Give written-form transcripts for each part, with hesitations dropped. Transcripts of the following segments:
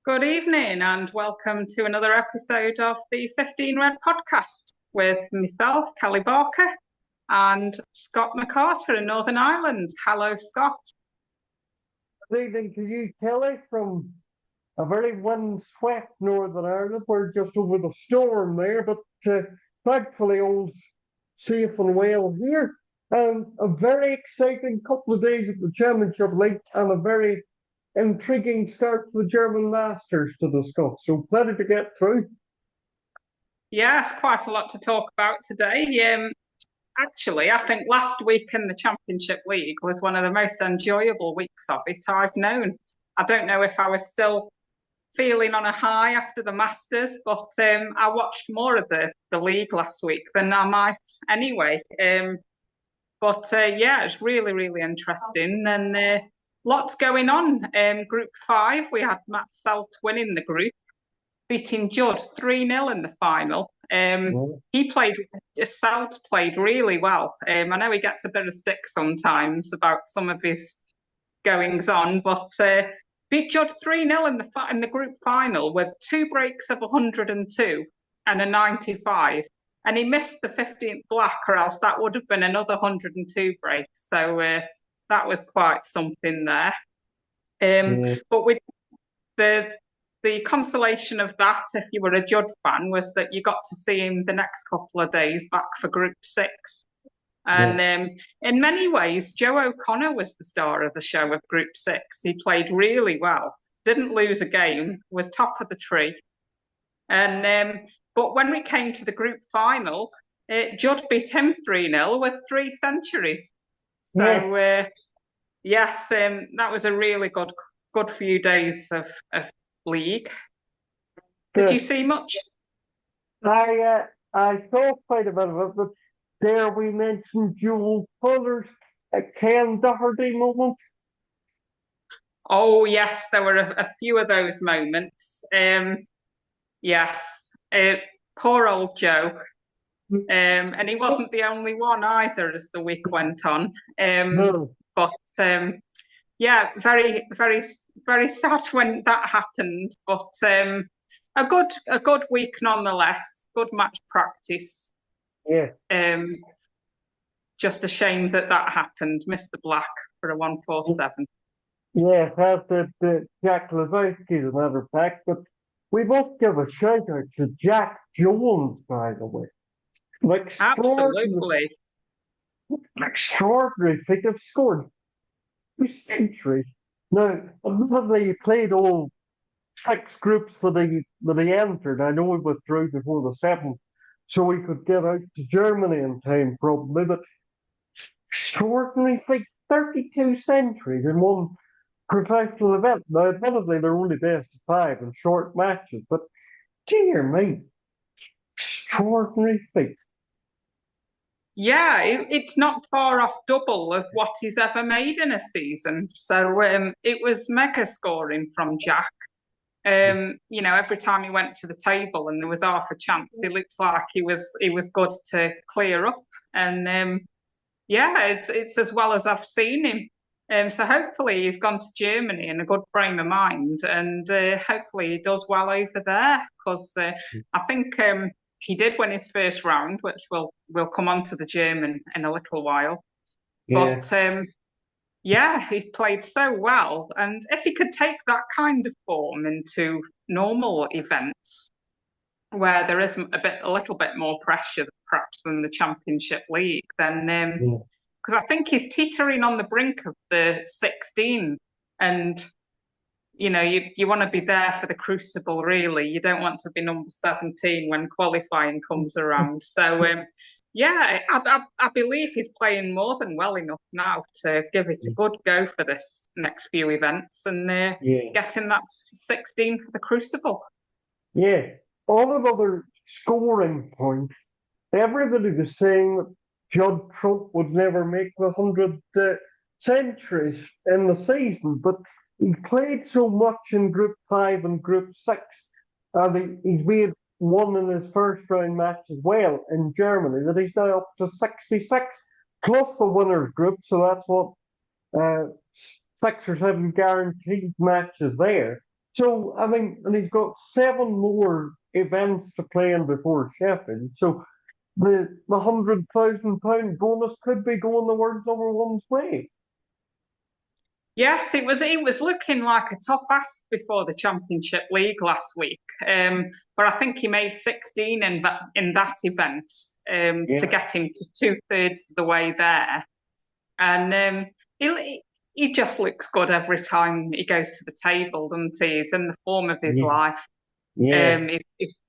Good evening and welcome to another episode of the 15 Red podcast with myself, Kelly Barker, and Scott MacArthur in Northern Ireland. Hello, Scott. Good evening to you, Kelly, from a very windswept Northern Ireland. We're just over the storm there, but thankfully all's safe and well here. And a very exciting couple of days at the Championship League and a very intriguing start to the German Masters to discuss. So plenty to get through. Yes, quite a lot to talk about today. Actually, I think last week in the Championship League was one of the most enjoyable weeks of it I've known. I don't know if I was still feeling on a high after the Masters, but I watched more of the league last week than I might anyway. But yeah, it's really, really interesting and lots going on. Group 5, we had Matt Selt winning the group, beating Judd 3-0 in the final. Mm. Selt played really well. I know he gets a bit of stick sometimes about some of his goings on, but beat Judd 3-0 in the group final with two breaks of 102 and a 95. And he missed the 15th black, or else that would have been another 102 breaks. So that was quite something there. Yeah, But with the consolation of that, if you were a Judd fan, was that you got to see him the next couple of days back for Group 6. yeah, And in many ways, Joe O'Connor was the star of the show of Group 6. He played really well, didn't lose a game, was top of the tree. And but when we came to the group final, Judd beat him 3-0 with three centuries. So yeah. yes, that was a really good few days of league. Did you Good. see much? I saw quite a bit of it, but there we mentioned Joel Fuller's Ken Doherty moment. Oh yes, there were a few of those moments. Yes, uh, poor old Joe. And he wasn't the only one either as the week went on. No, But yeah, very sad when that happened. But a good week nonetheless. Good match practice. yeah, Um, just a shame that happened. Mr. Black for a 147. yeah, has the Jack Levinsky's another fact, but we must give a shout out to Jack Jones, by the way. An extraordinary, Absolutely. extraordinary figure scored 2 centuries. Now, admittedly, he played all 6 groups that he entered. I know he withdrew before the seventh, so he could get out to Germany in time, probably. But extraordinary figure, 32 centuries in one professional event. Now, admittedly, they're only best of 5 in short matches, but dear me, extraordinary feat. Yeah, it's not far off double of what he's ever made in a season. So it was mega scoring from Jack. Every time he went to the table and there was half a chance, he looked like he was good to clear up. And yeah, it's as well as I've seen him. So hopefully he's gone to Germany in a good frame of mind, and hopefully he does well over there because I think he did win his first round, which we'll come on to the German in a little while. Yeah, But yeah, he played so well, and if he could take that kind of form into normal events where there is a little bit more pressure perhaps than the Championship League, then yeah, because I think he's teetering on the brink of the 16, and you want to be there for the crucible. Really, you don't want to be number 17 when qualifying comes around. So yeah, I believe he's playing more than well enough now to give it a good go for this next few events and yeah. getting that 16 for the crucible. Yeah. On another scoring point, everybody was saying that Judd Trump would never make the 100 centuries in the season, but he played so much in Group 5 and Group 6, and he's made one in his first round match as well in Germany, that he's now up to 66, plus the winners group, so that's what, uh, 6 or 7 guaranteed matches there. So, I mean, and he's got seven more events to play in before Sheffield. So the £100,000 bonus could be going the world's number one's way. Yes, it was looking like a tough ask before the Championship League last week. But I think he made 16 in that event to Yeah, get him to two-thirds of the way there. And he just looks good every time he goes to the table, doesn't he? He's in the form of his yeah, life. yeah,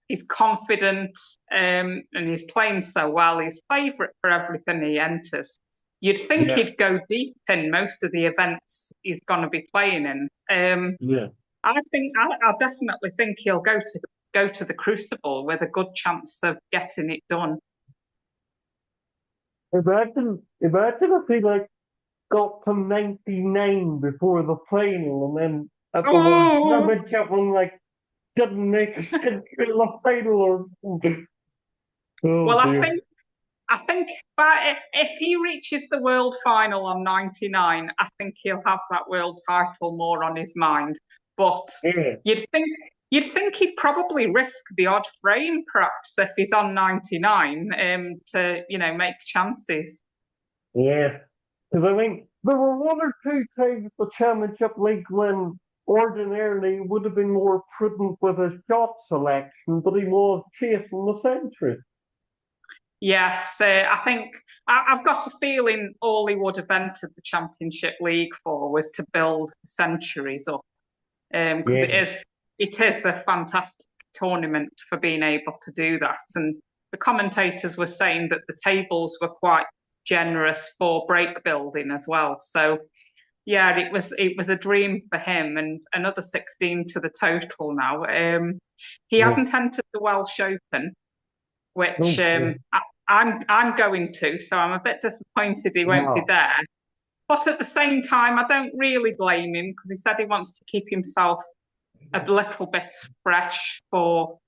He's confident, and he's playing so well. He's favourite for everything he enters. You'd think yeah, he'd go deep in most of the events he's going to be playing in. yeah. I definitely think he'll go to the Crucible with a good chance of getting it done. Imagine if he like got to 99 before the final and then at the World Oh, Championship and like didn't make a century in the final or something. Oh well, I dear. think I think but if he reaches the world final on 99, I think he'll have that world title more on his mind. But Yeah, you'd think you'd think he'd probably risk the odd frame, perhaps, if he's on 99, to make chances. yeah. Because I mean, there were one or two times the Championship League when ordinarily would have been more prudent with his shot selection, but he was chasing the century. Yes, I think I've got a feeling all he would have entered the Championship League for was to build centuries up, because it Yeah, is it is a fantastic tournament for being able to do that. And the commentators were saying that the tables were quite generous for break building as well. So yeah, it was a dream for him, and another 16 to the total now. He yeah. hasn't entered the Welsh Open, which Oh, dear. I'm going to, so I'm a bit disappointed he won't be Wow. there. But at the same time, I don't really blame him because he said he wants to keep himself a little bit fresh for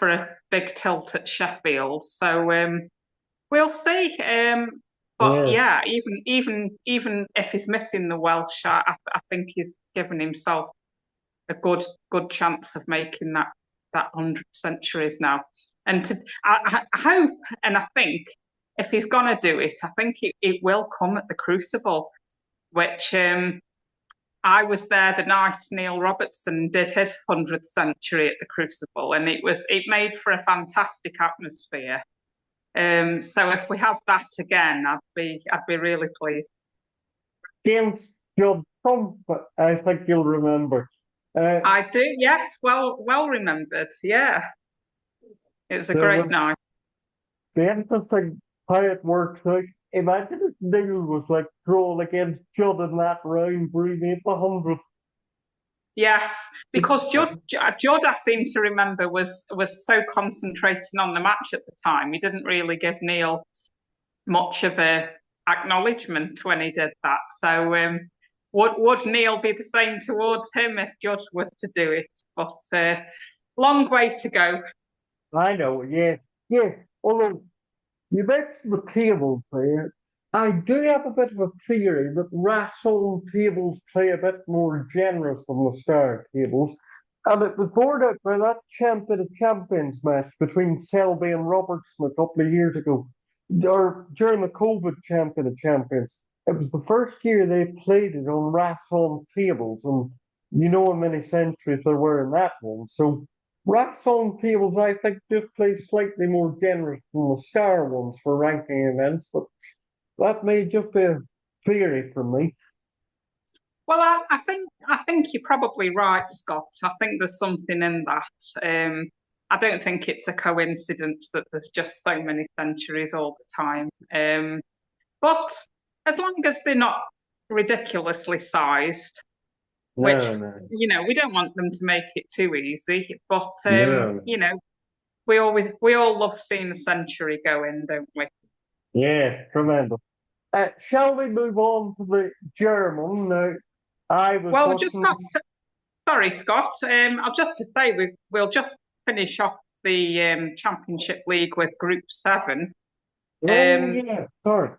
a big tilt at Sheffield. So we'll see. But Yeah, yeah, even if he's missing the Welsh, I think he's given himself a good chance of making that 100 centuries now. And I hope and I think if he's gonna do it, I think it will come at the Crucible, which I was there the night Neil Robertson did his 100th century at the Crucible, and it made for a fantastic atmosphere. So if we have that again, I'd be really pleased. James Judd Trump, I think you'll remember. Uh, I do, yes, well remembered. Yeah, it was a there great was night. the interesting how it works out. Imagine if Neil was like throwing against Judd in that round where he made the 100. Yes, because Judd, I seem to remember, was so concentrating on the match at the time. He didn't really give Neil much of a acknowledgement when he did that. So would Neil be the same towards him if Judd was to do it? But long way to go. I know, yeah, yeah. Although you mentioned the tables there, I do have a bit of a theory that Rathzone tables play a bit more generous than the Star tables. And it was borne out by that Champion of Champions match between Selby and Robertson a couple of years ago, or during the COVID Champion of Champions. It was the first year they played it on Rathzone tables, and you know how many centuries there were in that one. So Rathzone tables, I think, just play slightly more generous than the Star ones for ranking events, but that may just be a theory from me. Well, I think you're probably right, Scott. I think there's something in that. I don't think it's a coincidence that there's just so many centuries all the time. But as long as they're not ridiculously sized, which No, no, we don't want them to make it too easy. But no. we all love seeing a century go in, don't we? Yeah, tremendous. Shall we move on to the German? Now, I was Well, we've just watching. got to, sorry, Scott. I'll just to say we'll just finish off the Championship League with Group Seven. Oh, Um, yeah, sorry.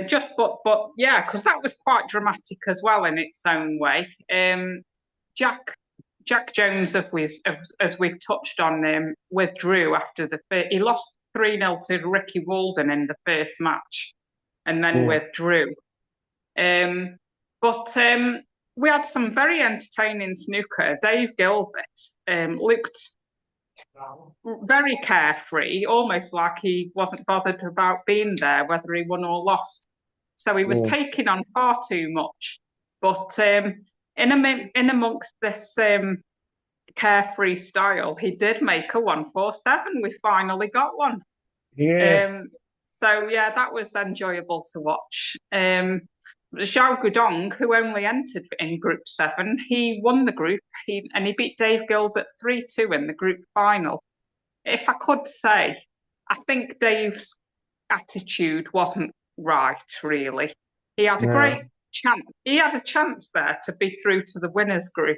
just but yeah, because that was quite dramatic as well in its own way. Jack Jack Jones, as we've touched on, withdrew after he lost 3-0 to Ricky Walden in the first match, and then Yeah. withdrew. Um, but we had some very entertaining snooker. Dave Gilbert looked very carefree, almost like he wasn't bothered about being there, whether he won or lost. So he was Yeah. taking on far too much. But in amongst this carefree style, he did make a 147. We finally got one. Yeah. Um, so yeah, that was enjoyable to watch. Zhao Gudong, who only entered in Group 7, he won the group. He beat Dave Gilbert 3-2 in the group final. If I could say, I think Dave's attitude wasn't right, really. He had a great No. chance. He had a chance there to be through to the winners group.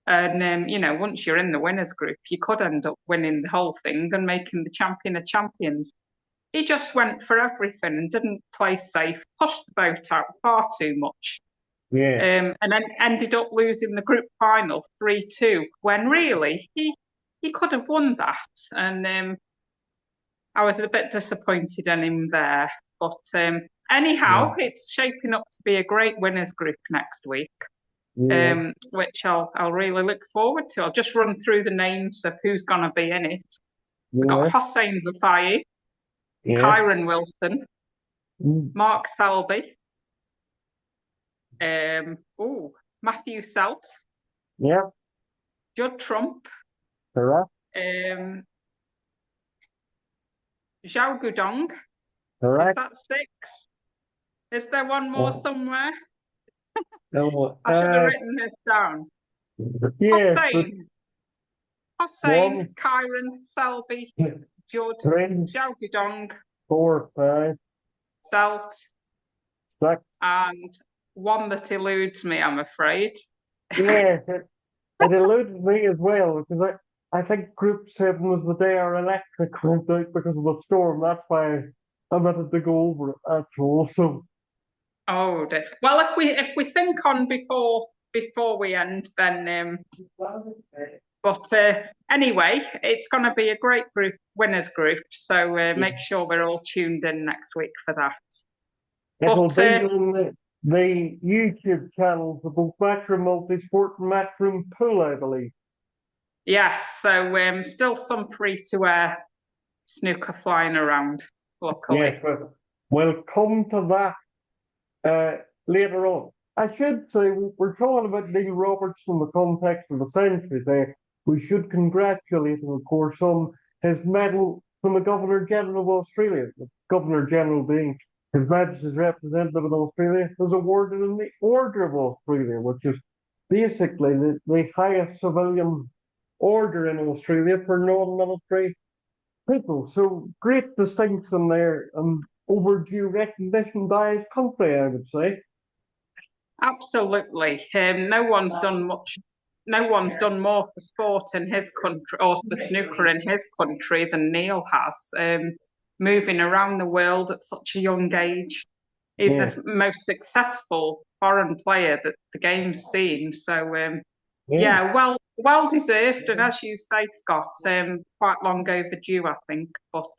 And once you're in the winners group, you could end up winning the whole thing and making the champion of champions. He just went for everything and didn't play safe, pushed the boat out far too much, Yeah. and then ended up losing the group final 3-2, when really he could have won that. And I was a bit disappointed in him there. But Yeah. anyhow, it's shaping up to be a great winners group next week, Yeah. which I'll really look forward to. I'll just run through the names of who's going to be in it. We've got Yeah. Hossein Vafai, Yeah. Kyron Wilson, Mm. Mark Selby, Matthew Selt, Yeah. Judd Trump, Correct. um, Zhao Gudong. Is Correct. that 6? Is there one more Oh, somewhere? no. I should have written this down. Yeah. But Hossein, Hossein, one, Kyron, Selby, Judd, three, Zhao Gudong, 4, 5, Selt, 6. and one that eludes me, I'm afraid. Yeah. It eluded me as well because I think Group 7 was the day our electric went out because of the storm. That's why I wanted to go over it. That's all. So, Oh dear. Well, if we think on before we end, then but anyway, it's going to be a great group, winners group. So make sure we're all tuned in next week for that. it'll But be on the YouTube channels of both Matchroom Multisport and Matchroom Pool, I believe. yes, so still some free to air snooker flying around, Yes, luckily. but we'll come to that later on. I should say, we're talking about Neil Roberts in the context of the century there. We should congratulate him, of course, on his medal from the Governor General of Australia. The Governor General being His Majesty's representative in Australia, was awarded in the Order of Australia, which is basically the highest civilian order in Australia for non-military people. So great distinction there and overdue recognition by his country, I would say. Absolutely. No one's done much. No one's done more for sport in his country or for snooker in his country than Neil has. Moving around the world at such a young age, he's Yeah, the most successful foreign player that the game's seen. So yeah, yeah, well deserved, and as you say, Scott, quite long overdue, I think. But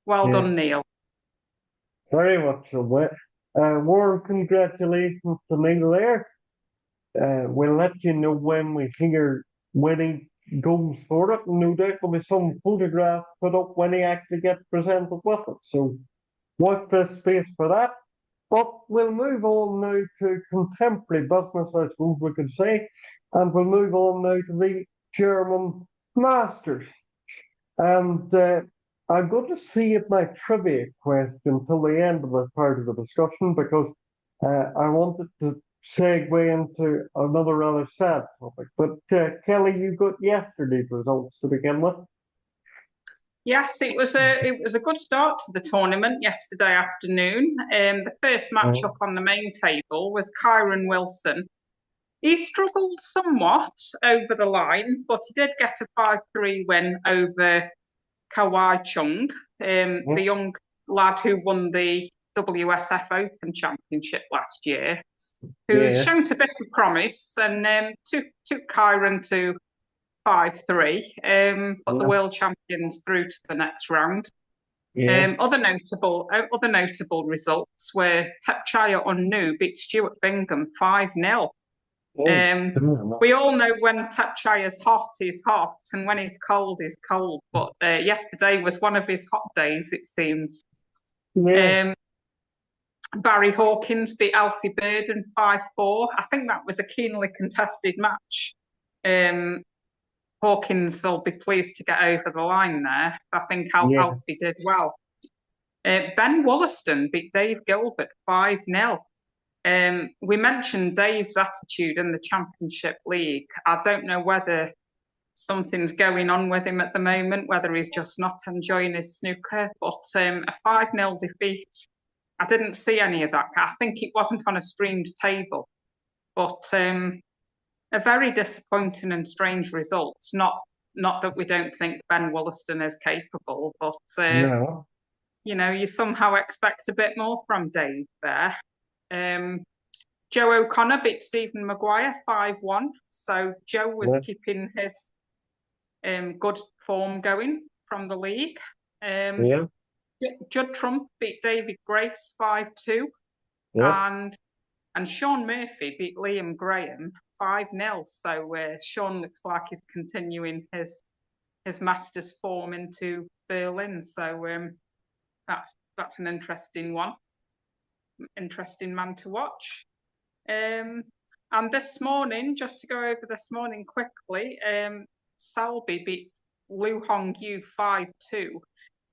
well yeah, done, Neil. very much so. Warm congratulations to Neil there. We'll let you know when he goes for it. And no doubt there'll be some photograph put up when he actually gets presented with it. So watch this space for that. But we'll move on now to contemporary business, I suppose we could say, and we'll move on now to the German Masters. And I'm going to save my trivia question till the end of this part of the discussion because I wanted to segue into another rather sad topic. But Kelly, you got yesterday's results to begin with. Yes, it was a good start to the tournament yesterday afternoon. The first match up on the main table was Kyron Wilson. He struggled somewhat over the line, but he did get a 5-3 win over Kawai Chung, the young lad who won the WSF Open Championship last year. who's Yeah. shown a bit of promise and took Kyron to 5-3, put the Yeah. world champions through to the next round. Yeah. Other notable results were Tapchaya Unnu beat Stuart Bingham 5-0. Oh, Um, yeah. we all know when Tapchaya's hot, he's hot, and when he's cold, he's cold. But yesterday was one of his hot days, it seems. Yeah. Um, Barry Hawkins beat Alfie Burden 5-4. I think that was a keenly contested match. Um, Hawkins will be pleased to get over the line there. I think Yeah. Alfie did well. Ben Wollaston beat Dave Gilbert 5-0. We mentioned Dave's attitude in the Championship League. I don't know whether something's going on with him at the moment, whether he's just not enjoying his snooker, but a 5-0 defeat, I didn't see any of that. I think it wasn't on a streamed table, but a very disappointing and strange result. Not that we don't think Ben Wollaston is capable, but No. you somehow expect a bit more from Dave there. Um, Joe O'Connor beat Stephen Maguire 5-1. So Joe was Yeah. keeping his good form going from the league. Um, Yeah. Judd Trump beat David Grace 5-2. Yeah. And Sean Murphy beat Liam Graham 5-0. So Sean looks like he's continuing his Masters form into Berlin. So that's an interesting one. Interesting man to watch. And this morning, just to go over this morning quickly, Selby beat Lu Hong Yu 5-2.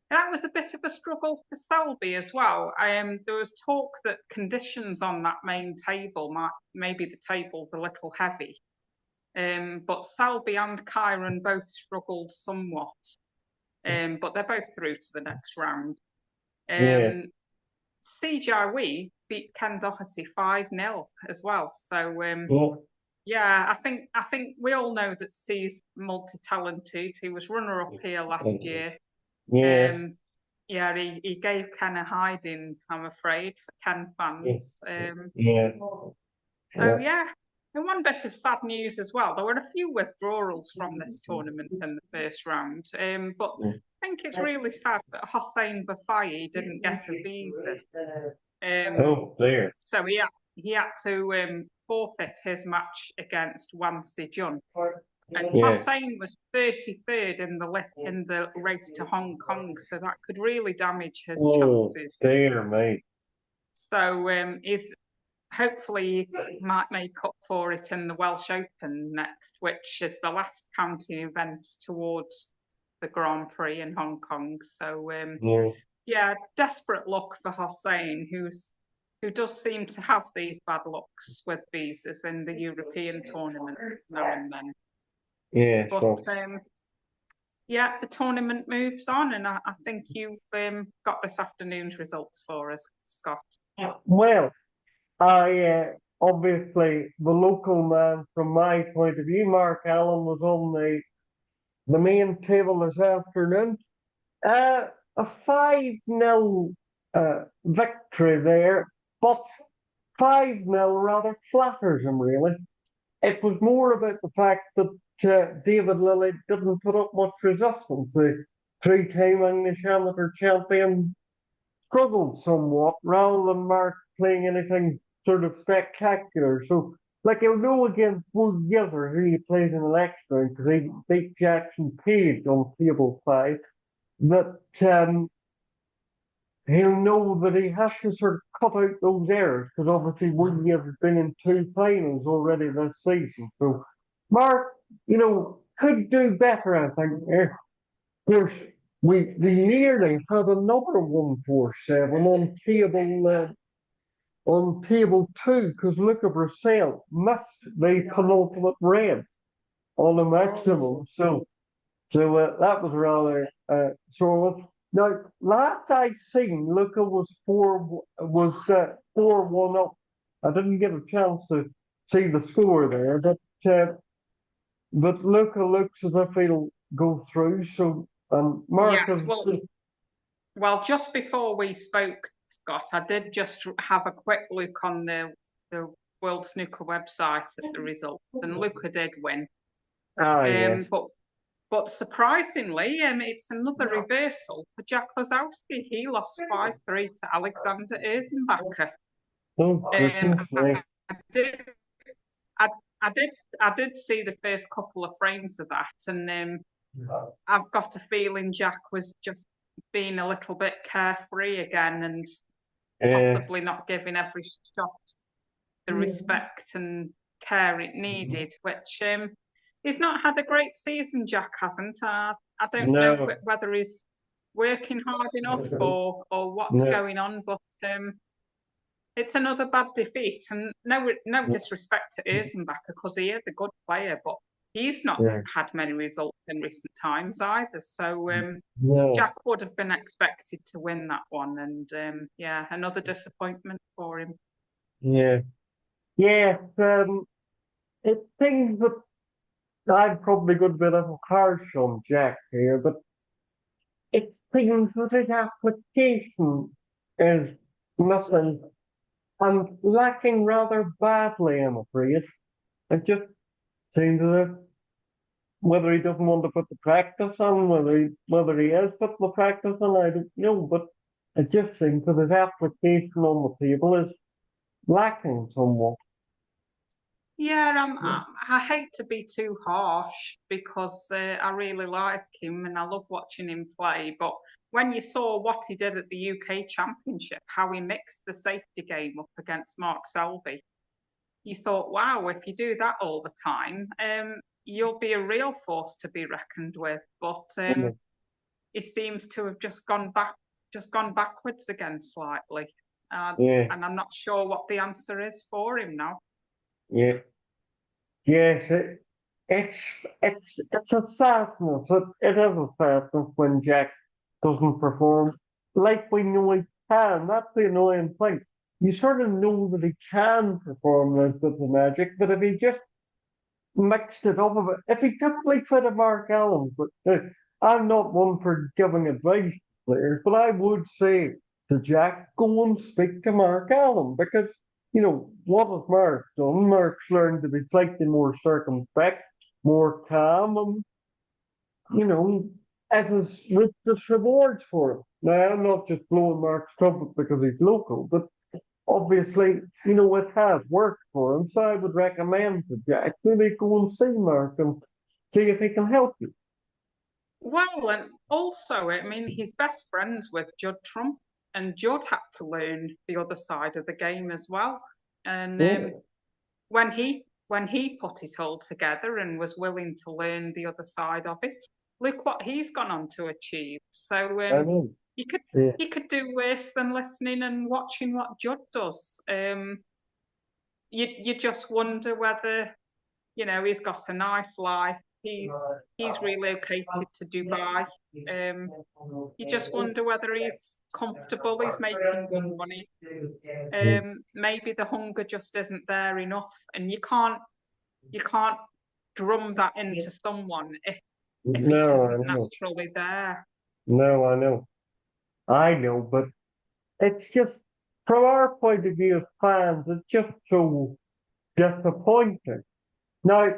That was a bit of a struggle for Selby as well. There was talk that conditions on that main table maybe the table's a little heavy. But Selby and Kyron both struggled somewhat. But they're both through to the next round. Yeah. CJW beat Ken Doherty 5-0 as well. So Yeah. yeah, I think we all know that C's multi-talented. He was runner-up here last year. Yeah. Yeah, he gave Ken a hiding, I'm afraid, for Ken Yeah. fans. Yeah. So Yeah. yeah, and one bit of sad news as well. There were a few withdrawals from this tournament in the first round, but I think it's really sad that Hossein Bafai didn't get a visa. Oh, there. So he had to forfeit his match against Wang Sijun. And Yeah. Hossein was 33rd in the race to Hong Kong, so that could really damage his Oh, chances. there, mate. So he's hopefully he might make up for it in the Welsh Open next, which is the last county event towards the Grand Prix in Hong Kong. So Yeah. yeah, desperate luck for Hossein, who does seem to have these bad lucks with visas in the European tournament now and then. Yeah. But So, yeah, the tournament moves on, and I think you've got this afternoon's results for us, Scott. well, obviously the local man from my point of view, Mark Allen, was on the main table this afternoon. A 5-0 victory there, but 5-0 rather flatters him, really. It was more about the fact that David Lilly didn't put up much resistance. The three-time English amateur champion struggled somewhat rather than Mark playing anything sort of spectacular. So, like, he'll go against Wood Giver, who he plays in the next round, because he beat Jackson Page on table 5. That he'll know that he has to sort of cut out those errors, because obviously Wood Giver's been in 2 finals already this season. So, Mark, could do better, I think. Of course, they nearly had another 147 on table 2 because Luca Bracel missed the penultimate red on the maximum. So that was rather sore. Now, last I'd seen, Luca was 4-1 up. I didn't get a chance to see the score there, but Luca looks as if he'll go through. So Yeah, Mark has. well, just before we spoke, Scott, I did just have a quick look on the World Snooker website at the results, and Luca did win. Ah, yes. Um, but but surprisingly, it's another reversal for Jack Kozlowski. He lost 5-3 to Alexander Erzenbacher. Oh, Um, goodness me. I did, I, I did, I did see the first couple of frames of that, and I've got a feeling Jack was just being a little bit carefree again, and Yeah. possibly not giving every shot the respect and care it needed, which he's not had a great season, Jack hasn't. I don't know No. whether he's working hard enough or what's No. going on, but it's another bad defeat. And no disrespect to Erzenbacher, because he is a good player, but he's not Yeah. had many results in recent times either. So No. Jack would have been expected to win that one, and yeah, another disappointment for him. Yeah. Yeah. It seems that I'm probably going to be a little harsh on Jack here, but it seems that his application is missing and lacking rather badly, I'm afraid. It just seems as if whether he doesn't want to put the practice on, whether he is putting the practice on, I don't know. But it just seems that his application on the table is lacking somewhat. Yeah, I hate to be too harsh because I really like him and I love watching him play. But when you saw what he did at the UK Championship, how he mixed the safety game up against Mark Selby, you thought, wow, if you do that all the time, you'll be a real force to be reckoned with. But Mm. he seems to have just gone backwards again slightly, Yeah, and I'm not sure what the answer is for him now. yeah, yes. It's it's a sadness. It is a sadness when Jack doesn't perform like we know he can. That's the annoying thing. You sort of know that he can perform like with the magic, but if he just mixed it up a bit. If he took like fit of Mark Allen, but I'm not one for giving advice to players, but I would say to Jack, go and speak to Mark Allen because what has Mark done? Mark's learned to be slightly more circumspect, more calm, and it has reaped its rewards for him. Now I'm not just blowing Mark's trumpet because he's local, but obviously, it has worked for him, so I would recommend to Jack maybe go and see Mark and see if he can help you. Well, and also, I mean, he's best friends with Judd Trump, and Judd had to learn the other side of the game as well. And Yeah, when he put it all together and was willing to learn the other side of it, look what he's gone on to achieve. So I know. you could Yeah, you could do worse than listening and watching what Judd does. You just wonder whether he's got a nice life. He's relocated to Dubai. Um, you just wonder whether he's comfortable. He's making good money. Maybe the hunger just isn't there enough, and you can't drum that into someone if it no, I isn't know. naturally there. No, I know. I know, but it's just from our point of view as fans, it's just so disappointing. Now,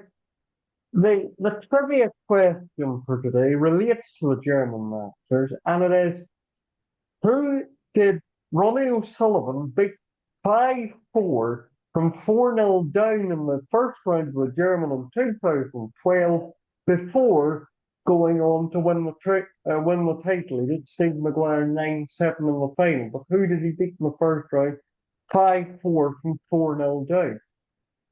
the trivia question for today relates to the German Masters, and it is who did Ronnie O'Sullivan beat 5-4 from 4-0 down in the first round of the German in 2012 before going on to win the title? He did Steve Maguire 9-7 in the final, but who did he beat in the first round? 5-4 from 4-0 down.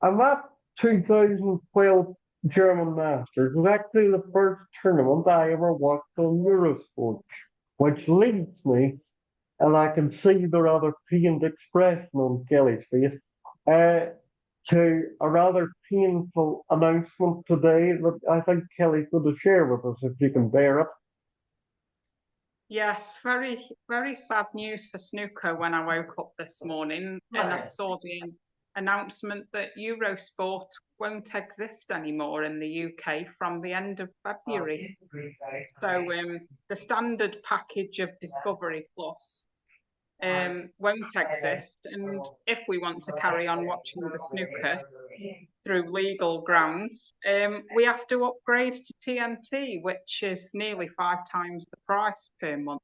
And that 2012 German Masters was actually the first tournament I ever watched on Eurosport, which leads me, and I can see the rather pained expression on Kelly's face, uh, to a rather painful announcement today that I think Kelly could share with us if you can bear it. Yes, very, very sad news for snooker when I woke up this morning and I saw the announcement that Eurosport won't exist anymore in the UK from the end of February. So the standard package of Discovery Plus won't exist. And if we want to carry on watching the snooker through legal grounds, we have to upgrade to TNT, which is nearly 5 times the price per month.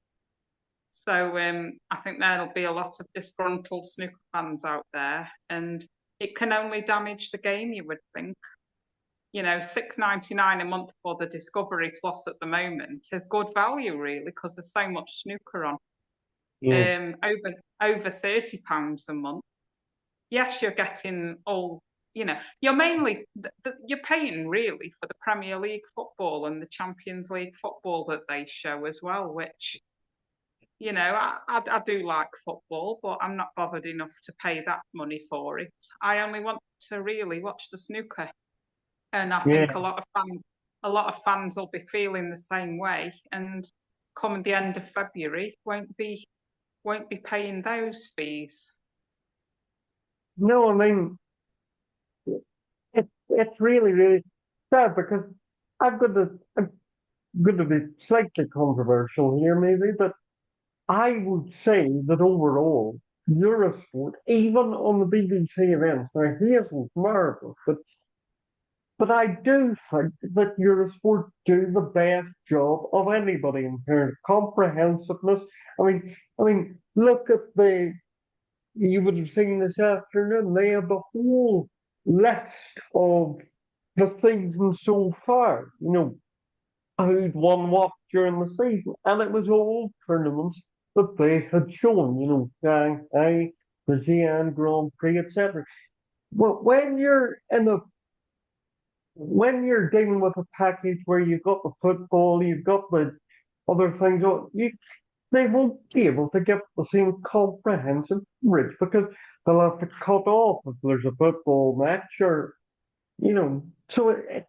So I think there'll be a lot of disgruntled snooker fans out there, and it can only damage the game, you would think. You know, £6.99 a month for the Discovery Plus at the moment is good value, really, because there's so much snooker on. Yeah. Over £30 a month. Yes, you're getting all. You know, you're mainly you're paying really for the Premier League football and the Champions League football that they show as well, which I do like football, but I'm not bothered enough to pay that money for it. I only want to really watch the snooker, and I think Yeah. a lot of fans will be feeling the same way. And come the end of February, won't be paying those fees. No, I mean, it's really, really sad because I'm going to be slightly controversial here, maybe, but I would say that overall, Eurosport, even on the BBC events, now he isn't marvellous, but I do think that Eurosport do the best job of anybody in terms of comprehensiveness. Look at you would have seen this afternoon, they have the whole list of the season so far, who'd won what during the season. And it was all tournaments that they had shown, Shanghai, the Xi'an Grand Prix, etc. But when you're dealing with a package where you've got the football, you've got the other things, they won't be able to get the same comprehensive coverage because they'll have to cut off if there's a football match so it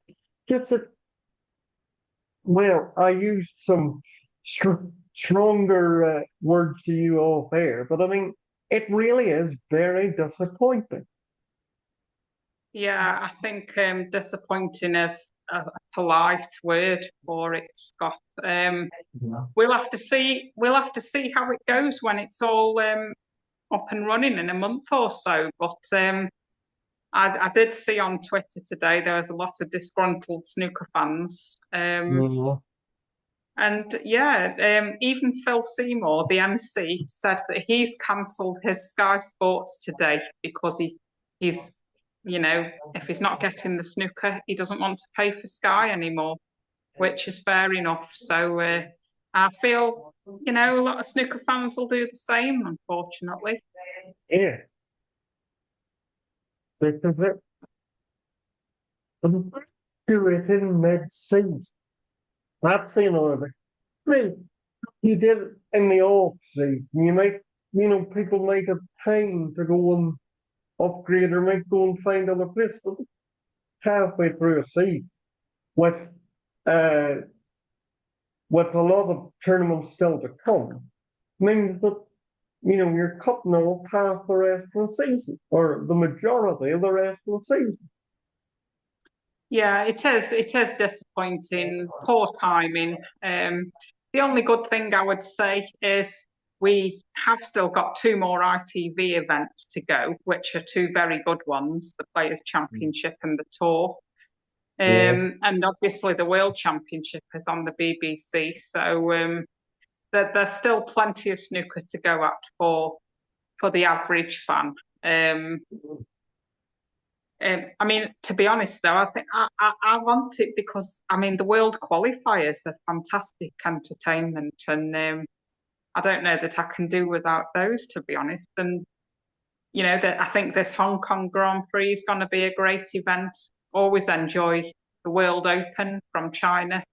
gets it. Well, I used some stronger words to you off air, but I mean, it really is very disappointing. Yeah, I think disappointing is a polite word for it, Scott. Yeah. We'll have to see how it goes when it's all up and running in a month or so. But I did see on Twitter today there was a lot of disgruntled snooker fans. Yeah. And yeah, even Phil Seymour, the MC, said that he's cancelled his Sky Sports today because he's, if he's not getting the snooker, he doesn't want to pay for Sky anymore, which is fair enough. So I feel, a lot of snooker fans will do the same, unfortunately. Yeah. Because do it in mid-season. That's the another thing. I mean, you did it in the off season. People make a time to go and upgrade or make go and find other place. But halfway through a season with uh with a lot of tournaments still to come means that you're cutting off half the rest of the season or the majority of the rest of the season. Yeah, it is. It is disappointing. Poor timing. The only good thing I would say is we have still got two more ITV events to go, which are two very good ones, the Players' Championship and the Tour. Yeah, And obviously the World Championship is on the BBC. So there's still plenty of snooker to go at for the average fan. I mean, to be honest, though, I think I want it because I mean the world qualifiers are fantastic entertainment, and I don't know that I can do without those, to be honest. And that I think this Hong Kong Grand Prix is going to be a great event. Always enjoy the World Open from China.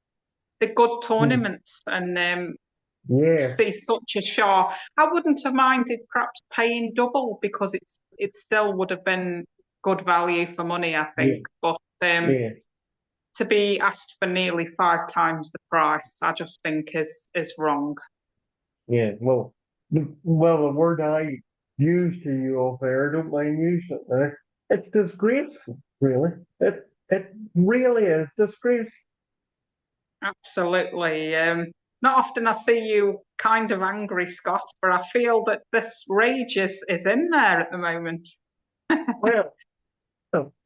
They're good tournaments, and to yeah, see such a show, I wouldn't have minded perhaps paying double because it still would have been good value for money, I think. yeah, But yeah, to be asked for nearly 5 times the price, I just think is wrong. yeah. The word I use to you off air, I don't mind using it now. It's disgraceful, really. It really is disgraceful. Absolutely. not often I see you kind of angry, Scott, but I feel that this rage is in there at the moment. Well,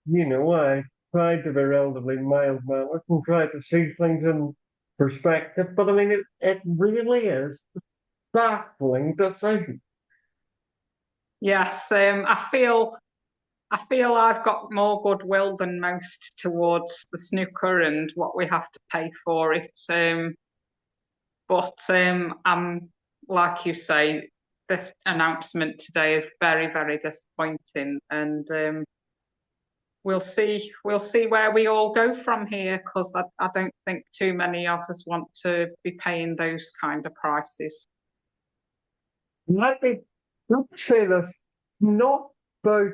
I try to be relatively mild-mannered and try to see things in perspective, but I mean, it really is baffling decision. Yes, I feel I've got more goodwill than most towards the snooker and what we have to pay for it. But I'm like you say, this announcement today is very, very disappointing, and we'll see where we all go from here because I don't think too many of us want to be paying those kind of prices. Let me let me say this, not about,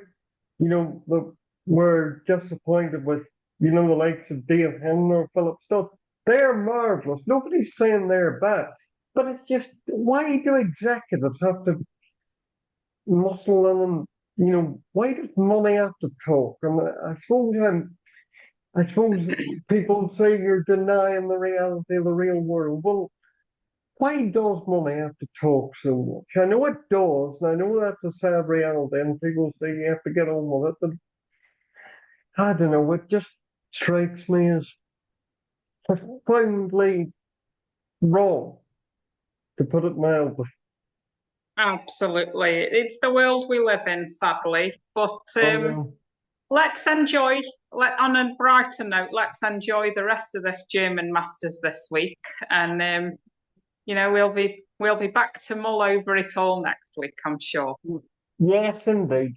the we're disappointed with, the likes of Dave Henry or Philip Studd. They're marvelous. Nobody's saying they're bad. But it's just, why do executives have to muscle in and, why does money have to talk? And I suppose people say you're denying the reality of the real world. Well, why does money have to talk so much? I know it does, and I know that's a sad reality, and people say you have to get on with it, but I don't know, it just strikes me as profoundly wrong, to put it mildly. Absolutely. It's the world we live in, sadly. But I know. let's enjoy, on a brighter note, let's enjoy the rest of this German Masters this week. And we'll be back to mull over it all next week, I'm sure. Yes, indeed.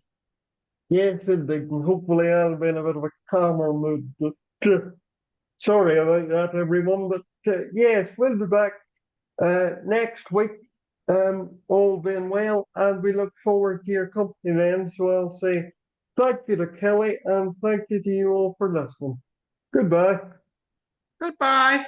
Yes, indeed. And hopefully I'll be in a bit of a calmer mood. But, sorry about that, everyone. But yes, we'll be back next week, all being well, and we look forward to your company then. So I'll say thank you to Kelly and thank you to you all for listening. Goodbye. Goodbye.